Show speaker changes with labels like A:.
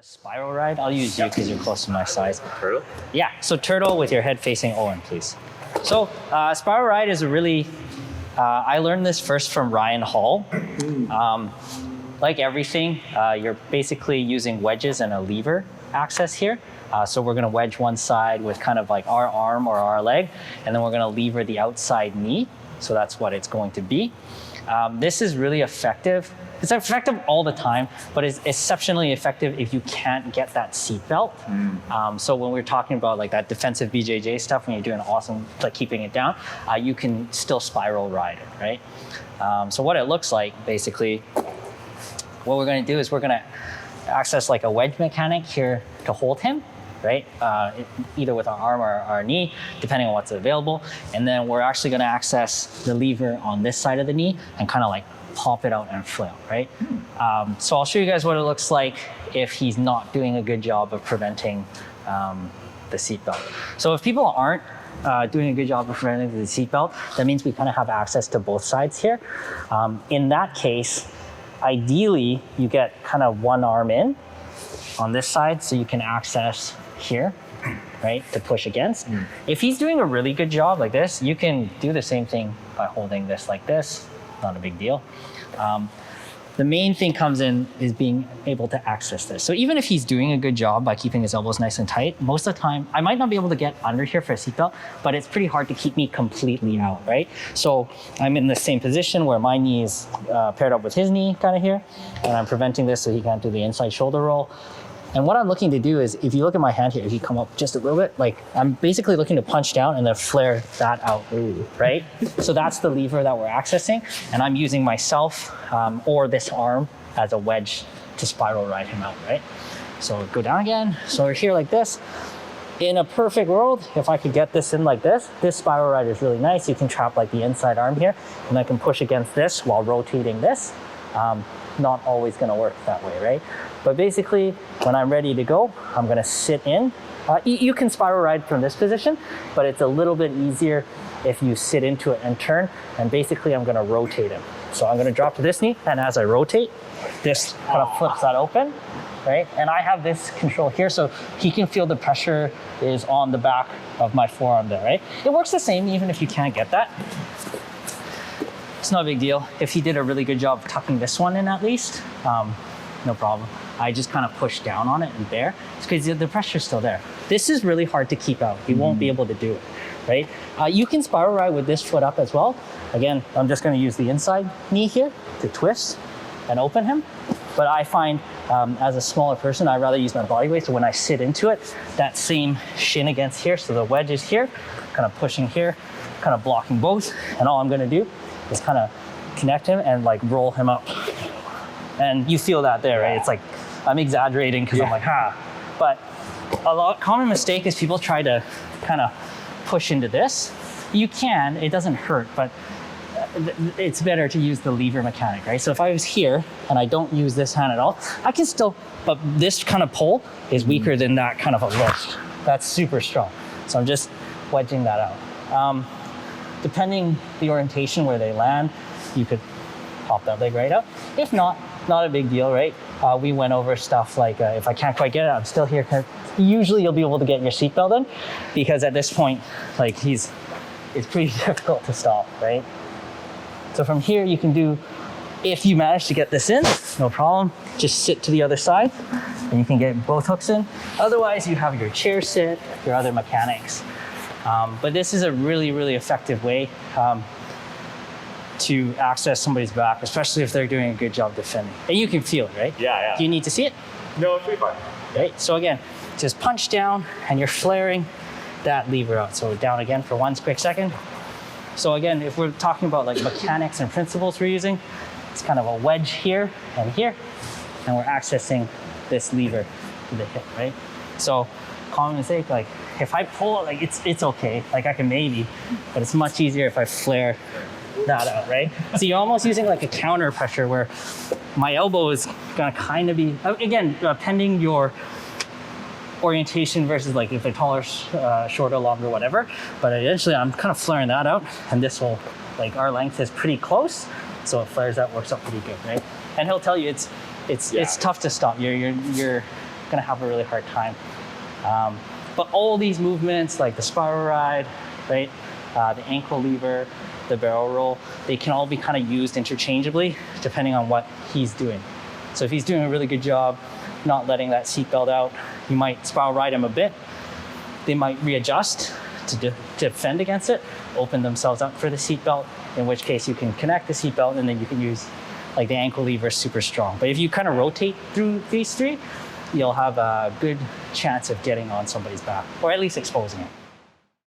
A: Spiral ride. I'll use you because you're close to my size.
B: Turtle?
A: Yeah, so turtle with your head facing Owen, please. So spiral ride is a really, I learned this first from Ryan Hall. Like everything, you're basically using wedges and a lever access here. So we're gonna wedge one side with kind of like our arm or our leg, and then we're gonna lever the outside knee. So that's what it's going to be. This is really effective. It's effective all the time, but it's exceptionally effective if you can't get that seat belt. So when we're talking about like that defensive BJJ stuff, when you're doing awesome, like keeping it down, you can still spiral ride it, right? So what it looks like, basically, what we're gonna do is we're gonna access like a wedge mechanic here to hold him, right? Either with our arm or our knee, depending on what's available. And then we're actually gonna access the lever on this side of the knee and kind of like pop it out and flail, right? So I'll show you guys what it looks like if he's not doing a good job of preventing the seatbelt. So if people aren't doing a good job of preventing the seatbelt, that means we kind of have access to both sides here. In that case, ideally, you get kind of one arm in on this side so you can access here, right, to push against. If he's doing a really good job like this, you can do the same thing by holding this like this. Not a big deal. The main thing comes in is being able to access this. So even if he's doing a good job by keeping his elbows nice and tight, most of the time, I might not be able to get under here for a seatbelt, but it's pretty hard to keep me completely out, right? So I'm in the same position where my knee is paired up with his knee kind of here, and I'm preventing this so he can't do the inside shoulder roll. And what I'm looking to do is, if you look at my hand here, if you come up just a little bit, like I'm basically looking to punch down and then flare that out, right? So that's the lever that we're accessing. And I'm using myself or this arm as a wedge to spiral ride him out, right? So go down again. So we're here like this. In a perfect world, if I could get this in like this spiral ride is really nice. You can trap like the inside arm here, and I can push against this while rotating this. Not always gonna work that way, right? But basically, when I'm ready to go, I'm gonna sit in. You can spiral ride from this position, but it's a little bit easier if you sit into it and turn. And basically, I'm gonna rotate him. So I'm gonna drop to this knee, and as I rotate, this kind of flips that open, right? And I have this control here, so he can feel the pressure is on the back of my forearm there, right? It works the same even if you can't get that. It's not a big deal. If he did a really good job of tucking this one in at least, no problem. I just kind of push down on it and there. It's because the pressure's still there. This is really hard to keep out. He won't be able to do it, right? You can spiral ride with this foot up as well. Again, I'm just gonna use the inside knee here to twist and open him. But I find as a smaller person, I'd rather use my body weight. So when I sit into it, that same shin against here, so the wedge is here, kind of pushing here, kind of blocking both. And all I'm gonna do is kind of connect him and like roll him up. And you feel that there, right? It's like, I'm exaggerating because I'm like, But common mistake is people try to kind of push into this. You can, it doesn't hurt, but it's better to use the lever mechanic, right? So if I was here and I don't use this hand at all, I can still, but this kind of pull is weaker than that kind of a lift. That's super strong. So I'm just wedging that out. Depending the orientation where they land, you could pop that leg right up. If not a big deal, right? We went over stuff like if I can't quite get it, I'm still here. Usually you'll be able to get your seatbelt in because at this point, like it's pretty difficult to stop, right? So from here you can do, if you manage to get this in, no problem, just sit to the other side and you can get both hooks in. Otherwise you have your chair sit, your other mechanics. But this is a really, really effective way to access somebody's back, especially if they're doing a good job defending. And you can feel it, right?
B: Yeah.
A: Do you need to see it?
B: No, it's pretty fine.
A: Right, so again, just punch down and you're flaring that lever out. So down again for 1 quick second. So again, if we're talking about like mechanics and principles we're using, it's kind of a wedge here and here, and we're accessing this lever to the hip, right? So common mistake, like if I pull it, like it's okay, like I can maybe, but it's much easier if I flare that out, right? So you're almost using like a counter pressure where my elbow is gonna kind of be, again, pending your orientation versus like if they're taller, shorter, longer, whatever. But eventually I'm kind of flaring that out, and this will, like our length is pretty close, so it flares out, works out pretty good, right? And he'll tell you it's tough to stop. You're gonna have a really hard time. But all these movements, like the spiral ride, right, the ankle lever, the barrel roll, they can all be kind of used interchangeably depending on what he's doing. So if he's doing a really good job not letting that seatbelt out, you might spiral ride him a bit. They might readjust to defend against it, open themselves up for the seatbelt, in which case you can connect the seatbelt and then you can use like the ankle lever super strong. But if you kind of rotate through these three, you'll have a good chance of getting on somebody's back, or at least exposing it.